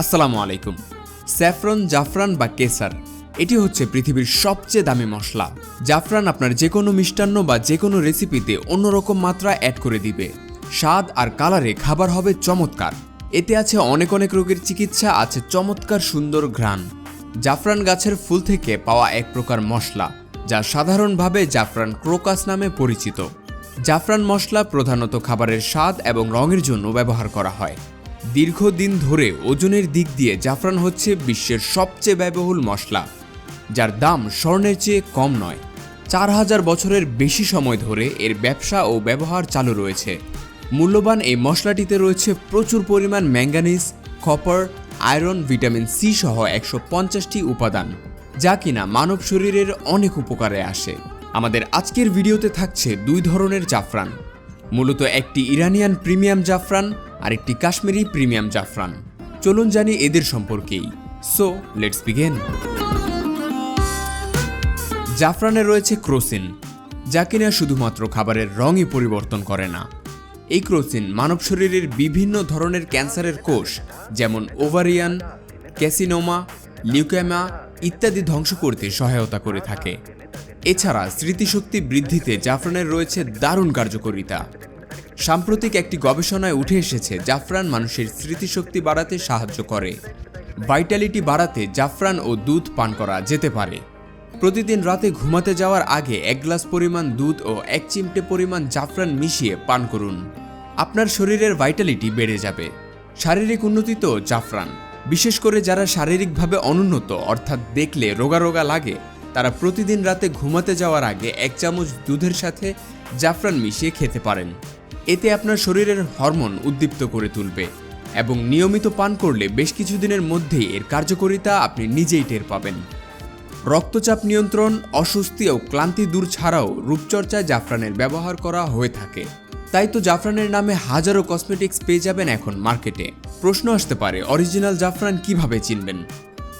আসসালামু আলাইকুম। স্যাফরন, জাফরান বা কেসার এটি হচ্ছে পৃথিবীর সবচেয়ে দামি মশলা। জাফরান আপনার যে কোনো মিষ্টান্ন বা যে কোনো রেসিপিতে অন্যরকম মাত্রা অ্যাড করে দিবে। স্বাদ আর কালারে খাবার হবে চমৎকার। এতে আছে অনেক অনেক রোগের চিকিৎসা, আছে চমৎকার সুন্দর ঘ্রাণ। জাফরান গাছের ফুল থেকে পাওয়া এক প্রকার মশলা, যা সাধারণভাবে জাফরান ক্রোকাস নামে পরিচিত। জাফরান মশলা প্রধানত খাবারের স্বাদ এবং রঙের জন্য ব্যবহার করা হয়। দীর্ঘদিন ধরে ওজনের দিক দিয়ে জাফরান হচ্ছে বিশ্বের সবচেয়ে ব্যয়বহুল মশলা, যার দাম স্বর্ণের চেয়ে কম নয়। 4000 বছরের বেশি সময় ধরে এর ব্যবসা ও ব্যবহার চালু রয়েছে। মূল্যবান এই মশলাটিতে রয়েছে প্রচুর পরিমাণ manganese, copper, iron, vitamin C সহ 150টি উপাদান, যা কিনা মানব শরীরের অনেক উপকারে আসে। আমাদের আজকের ভিডিওতে থাকছে দুই ধরনের জাফরান, মূলত একটি ইরানিয়ান প্রিমিয়াম জাফরান আর একটি কাশ্মীরি প্রিমিয়াম জাফরান। চলুন জানি এদের সম্পর্কেই। So let's begin. জাফরানে রয়েছে ক্রোসিন, যা কিনা শুধুমাত্র খাবারের রঙই পরিবর্তন করে না। এই ক্রোসিন মানব শরীরের বিভিন্ন ধরনের ক্যান্সারের কোষ যেমন ওভারিয়ান, ক্যাসিনোমা, লিউকেমিয়া ইত্যাদি ধ্বংস করতে সহায়তা করে থাকে। এছাড়া স্মৃতিশক্তি বৃদ্ধিতে জাফরানের রয়েছে দারুণ কার্যকারিতা। সাম্প্রতিক একটি গবেষণায় উঠে এসেছে জাফরান মানুষের স্মৃতিশক্তি বাড়াতে সাহায্য করে। ভাইটালিটি বাড়াতে জাফরান ও দুধ পান করা যেতে পারে। প্রতিদিন রাতে ঘুমাতে যাওয়ার আগে 1 গ্লাস পরিমাণ দুধ ও 1 চিমটে পরিমাণ জাফরান মিশিয়ে পান করুন। আপনার শরীরের ভাইটালিটি বেড়ে যাবে। শারীরিক উন্নতিতেও জাফরান, বিশেষ করে যারা শারীরিকভাবে অনুন্নত অর্থাৎ দেখলে রোগা রোগা লাগে, তারা প্রতিদিন রাতে ঘুমাতে যাওয়ার আগে 1 চামচ দুধের সাথে জাফরান মিশিয়ে খেতে পারেন। এতে আপনার শরীরের হরমোন উদ্দীপ্ত করে তুলবে এবং নিয়মিত পান করলে বেশ কিছুদিনের মধ্যেই এর কার্যকারিতা আপনি নিজেই টের পাবেন। রক্তচাপ নিয়ন্ত্রণ, অস্বস্তি ও ক্লান্তি দূর ছাড়াও রূপচর্চায় জাফরানের ব্যবহার করা হয়ে থাকে। তাই তো জাফরানের নামে হাজারো কসমেটিক্স পেয়ে যাবেন এখন মার্কেটে। প্রশ্ন আসতে পারে, অরিজিনাল জাফরান কিভাবে চিনবেন?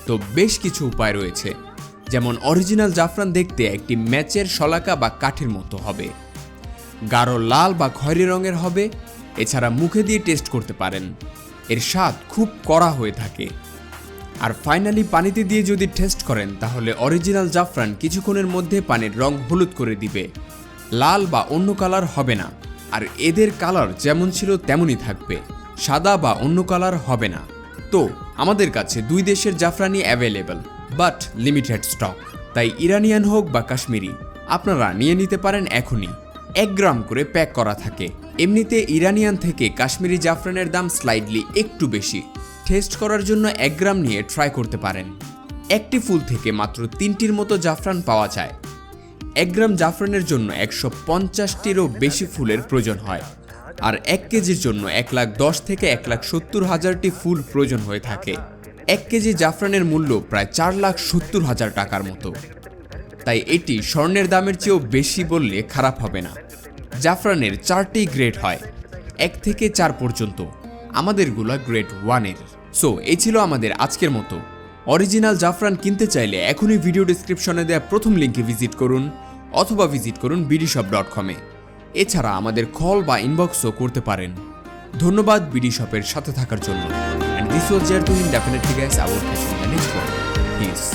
তো বেশ কিছু উপায় রয়েছে। যেমন অরিজিনাল জাফরান দেখতে একটি ম্যাচের শলাকা বা কাঠের মতো হবে, গাঢ় লাল বা খয়েরি রঙের হবে। এছাড়া মুখে দিয়ে টেস্ট করতে পারেন, এর স্বাদ খুব কড়া হয়ে থাকে। আর ফাইনালি পানিতে দিয়ে যদি টেস্ট করেন, তাহলে অরিজিনাল জাফরান কিছুক্ষণের মধ্যে পানির রং হলুদ করে দিবে, লাল বা অন্য কালার হবে না। আর এদের কালার যেমন ছিল তেমনই থাকবে, সাদা বা অন্য কালার হবে না। তো আমাদের কাছে দুই দেশের জাফরানই অ্যাভেলেবল, বাট লিমিটেড স্টক। তাই ইরানিয়ান হোক বা কাশ্মীরি, আপনারা নিয়ে নিতে পারেন এখনই। 1 গ্রাম করে প্যাক করা থাকে। এমনিতে ইরানিয়ান থেকে কাশ্মীরি জাফরানের দাম স্লাইডলি একটু বেশি। টেস্ট করার জন্য 1 গ্রাম নিয়ে ট্রাই করতে পারেন। একটি ফুল থেকে মাত্র 3টির মতো জাফরান পাওয়া যায়। 1 গ্রাম জাফরানের জন্য 150টিরও বেশি ফুলের প্রয়োজন হয়। আর 1 কেজির জন্য 1,10,000 থেকে 1,70,000টি ফুল প্রয়োজন হয়ে থাকে। 1 কেজি জাফরানের মূল্য প্রায় 4,70,000 টাকার মতো। তাই এটি স্বর্ণের দামের চেয়েও বেশি বললে খারাপ হবে না। জাফরানের 4টি গ্রেড হয়, 1 থেকে 4 পর্যন্ত। আমাদেরগুলো গ্রেড 1-এর। সো এই ছিল আমাদের আজকের মতো। অরিজিনাল জাফরান কিনতে চাইলে এখনই ভিডিও ডেসক্রিপশনে দেওয়া প্রথম লিঙ্কে ভিজিট করুন, অথবা ভিজিট করুন BDSHOP.com-এ। এছাড়া আমাদের কল বা ইনবক্সও করতে পারেন। ধন্যবাদ BDSHOP-এর সাথে থাকার জন্য। And this was Jafraan, definitely guys, I will catch you in the next one. Peace.